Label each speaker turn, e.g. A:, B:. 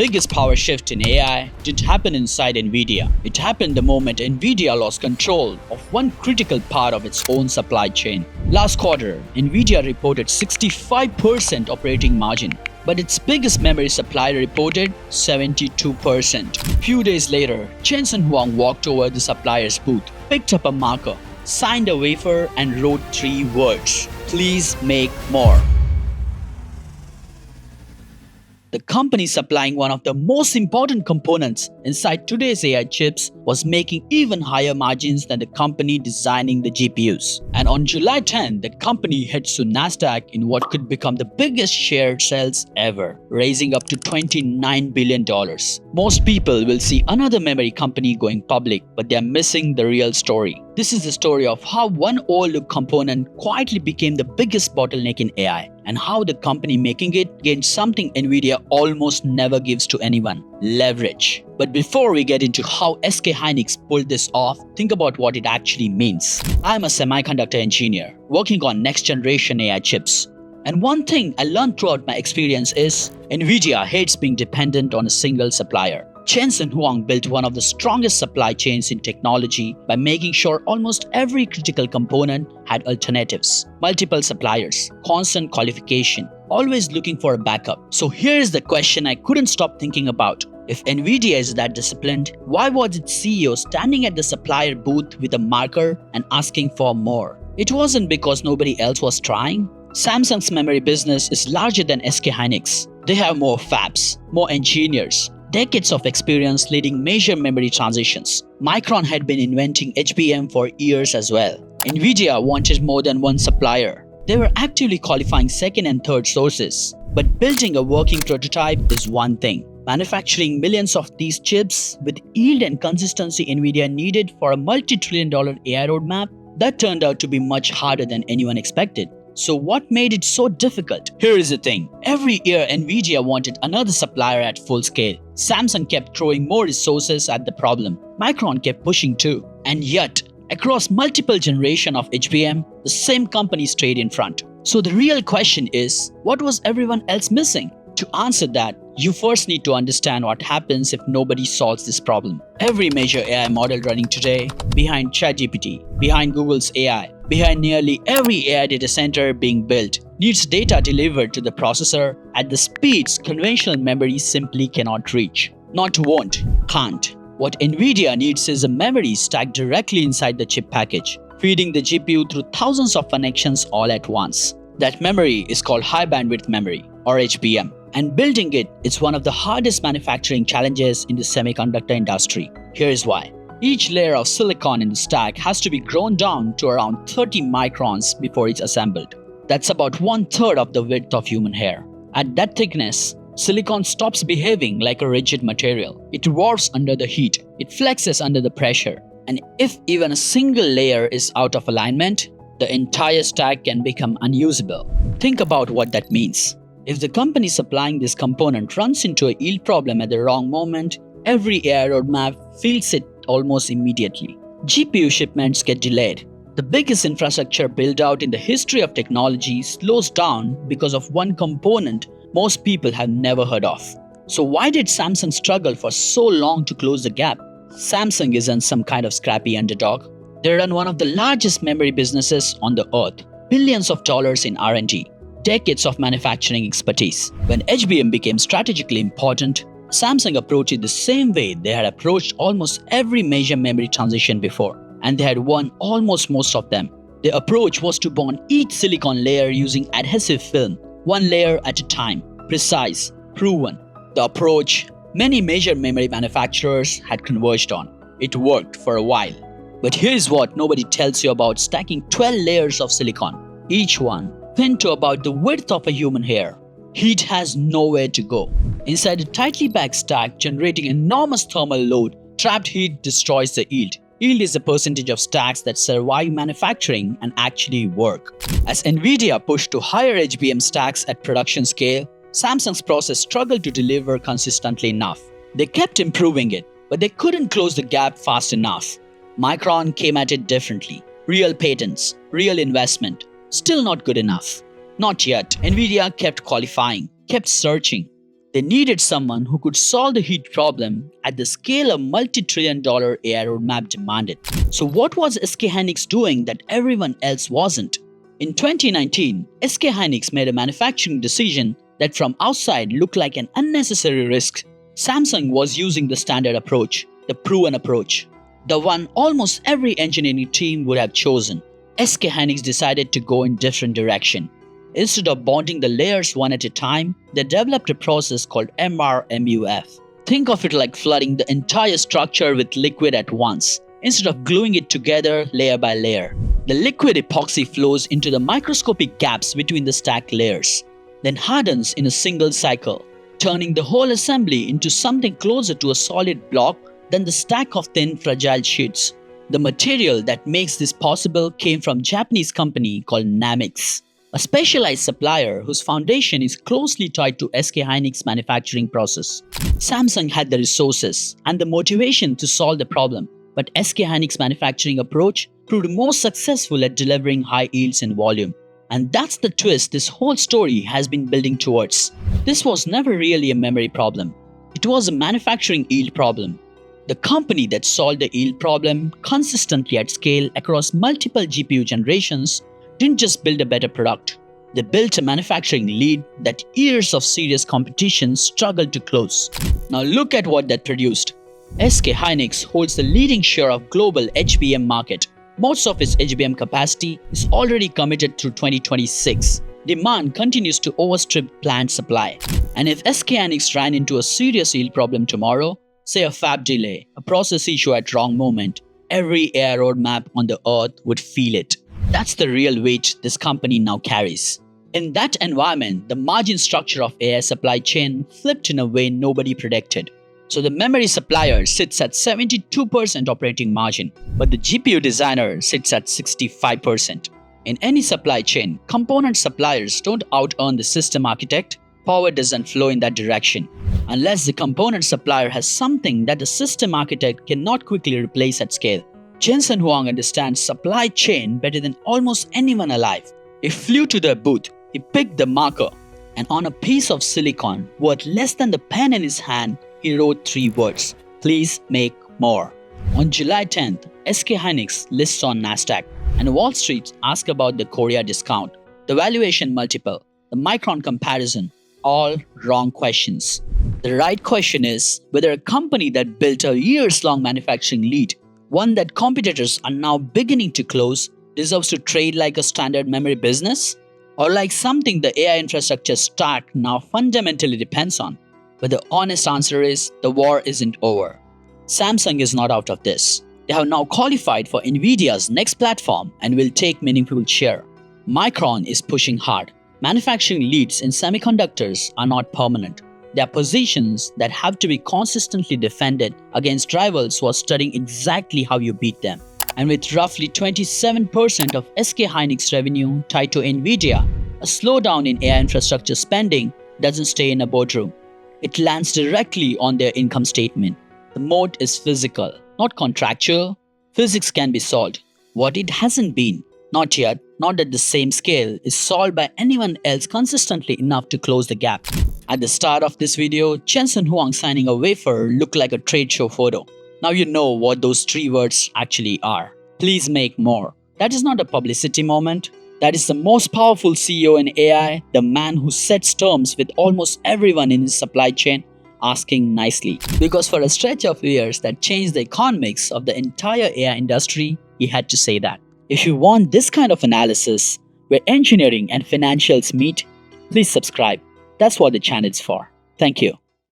A: biggest power shift in AI didn't happen inside NVIDIA. It happened the moment NVIDIA lost control of one critical part of its own supply chain. Last quarter, NVIDIA reported 65% operating margin, but its biggest memory supplier reported 72%. Few days later, Jensen Huang walked over the supplier's booth, picked up a marker, signed a wafer and wrote 3 words: "Please make more." The company supplying one of the most important components inside today's AI chips was making even higher margins than the company designing the GPUs. And on July 10, the company heads to Nasdaq in what could become the biggest share sales ever, raising up to $29 billion. Most people will see another memory company going public, but they are missing the real story. This is the story of how one old component quietly became the biggest bottleneck in AI, and how the company making it gained something NVIDIA almost never gives to anyone: leverage. But before we get into how SK Hynix pulled this off, think about what it actually means. I'm a semiconductor engineer working on next generation AI chips. And one thing I learned throughout my experience is NVIDIA hates being dependent on a single supplier. Jensen Huang built one of the strongest supply chains in technology by making sure almost every critical component had alternatives, multiple suppliers, constant qualification, always looking for a backup. So here's the question I couldn't stop thinking about. If NVIDIA is that disciplined, why was its CEO standing at the supplier booth with a marker and asking for more? It wasn't because nobody else was trying. Samsung's memory business is larger than SK Hynix. They have more fabs, more engineers, decades of experience leading major memory transitions. Micron had been inventing HBM for years as well. NVIDIA wanted more than one supplier. They were actively qualifying second and third sources. But building a working prototype is one thing. Manufacturing millions of these chips with yield and consistency NVIDIA needed for a multi-trillion-dollar AI roadmap, that turned out to be much harder than anyone expected. So what made it so difficult? Here is the thing. Every year NVIDIA wanted another supplier at full scale. Samsung kept throwing more resources at the problem. Micron kept pushing too. And yet, across multiple generations of HBM, the same company stayed in front. So the real question is, what was everyone else missing? To answer that, you first need to understand what happens if nobody solves this problem. Every major AI model running today, behind ChatGPT, behind Google's AI, behind nearly every AI data center being built, needs data delivered to the processor at the speeds conventional memory simply cannot reach. Not won't, can't. What NVIDIA needs is a memory stacked directly inside the chip package, feeding the GPU through thousands of connections all at once. That memory is called high bandwidth memory, or HBM. And building it is one of the hardest manufacturing challenges in the semiconductor industry. Here's why. Each layer of silicon in the stack has to be grown down to around 30 microns before it's assembled. That's about 1/3 of the width of human hair. At that thickness, silicon stops behaving like a rigid material. It warps under the heat, it flexes under the pressure, and if even a single layer is out of alignment, the entire stack can become unusable. Think about what that means. If the company supplying this component runs into a yield problem at the wrong moment, every AI roadmap feels it almost immediately. GPU shipments get delayed. The biggest infrastructure built out in the history of technology slows down because of one component most people have never heard of. So why did Samsung struggle for so long to close the gap? Samsung isn't some kind of scrappy underdog. They run one of the largest memory businesses on the earth, billions of dollars in R&D. Decades of manufacturing expertise. When HBM became strategically important, Samsung approached it the same way they had approached almost every major memory transition before, and they had won almost most of them. Their approach was to bond each silicon layer using adhesive film, one layer at a time, precise, proven. The approach many major memory manufacturers had converged on. It worked for a while. But here's what nobody tells you about stacking 12 layers of silicon, each one thin to about the width of a human hair. Heat has nowhere to go. Inside a tightly packed stack generating enormous thermal load, trapped heat destroys the yield. Yield is the percentage of stacks that survive manufacturing and actually work. As NVIDIA pushed to higher HBM stacks at production scale, Samsung's process struggled to deliver consistently enough. They kept improving it, but they couldn't close the gap fast enough. Micron came at it differently. Real patents, real investment. Still not good enough. Not yet. NVIDIA kept qualifying, kept searching. They needed someone who could solve the heat problem at the scale a multi-trillion-dollar AI roadmap demanded. So what was SK Hynix doing that everyone else wasn't? In 2019, SK Hynix made a manufacturing decision that from outside looked like an unnecessary risk. Samsung was using the standard approach, the proven approach, the one almost every engineering team would have chosen. SK Hynix decided to go in different direction. Instead of bonding the layers one at a time, they developed a process called MRMUF. Think of it like flooding the entire structure with liquid at once, instead of gluing it together layer by layer. The liquid epoxy flows into the microscopic gaps between the stacked layers, then hardens in a single cycle, turning the whole assembly into something closer to a solid block than the stack of thin, fragile sheets. The material that makes this possible came from a Japanese company called Namix, a specialized supplier whose foundation is closely tied to SK Hynix manufacturing process. Samsung had the resources and the motivation to solve the problem, but SK Hynix manufacturing approach proved more successful at delivering high yields and volume. And that's the twist this whole story has been building towards. This was never really a memory problem. It was a manufacturing yield problem. The company that solved the yield problem consistently at scale across multiple GPU generations didn't just build a better product. They built a manufacturing lead that years of serious competition struggled to close. Now look at what that produced. SK Hynix holds the leading share of global HBM market. Most of its HBM capacity is already committed through 2026. Demand continues to outstrip planned supply. And if SK Hynix ran into a serious yield problem tomorrow, say a fab delay, a process issue at wrong moment, every AI roadmap on the earth would feel it. That's the real weight this company now carries. In that environment, the margin structure of AI supply chain flipped in a way nobody predicted. So the memory supplier sits at 72% operating margin, but the GPU designer sits at 65%. In any supply chain, component suppliers don't out-earn the system architect. Power doesn't flow in that direction, unless the component supplier has something that the system architect cannot quickly replace at scale. Jensen Huang understands supply chain better than almost anyone alive. He flew to their booth, he picked the marker, and on a piece of silicon worth less than the pen in his hand, he wrote 3 words: "Please make more." On July 10th, SK Hynix lists on Nasdaq, and Wall Street asks about the Korea discount, the valuation multiple, the Micron comparison. All wrong questions. The right question is whether a company that built a years-long manufacturing lead, one that competitors are now beginning to close, deserves to trade like a standard memory business, or like something the AI infrastructure stack now fundamentally depends on. But the honest answer is the war isn't over. Samsung is not out of this. They have now qualified for NVIDIA's next platform and will take meaningful share. Micron is pushing hard. Manufacturing leads in semiconductors are not permanent. They are positions that have to be consistently defended against rivals who are studying exactly how you beat them. And with roughly 27% of SK Hynix revenue tied to NVIDIA, a slowdown in AI infrastructure spending doesn't stay in a boardroom. It lands directly on their income statement. The moat is physical, not contractual. Physics can be solved. What it hasn't been, not yet, not at the same scale, is solved by anyone else consistently enough to close the gap. At the start of this video, Jensen Huang signing a wafer looked like a trade show photo. Now you know what those 3 words actually are. Please make more. That is not a publicity moment. That is the most powerful CEO in AI, the man who sets terms with almost everyone in his supply chain, asking nicely. Because for a stretch of years that changed the economics of the entire AI industry, he had to say that. If you want this kind of analysis, where engineering and financials meet, please subscribe. That's what the channel is for. Thank you.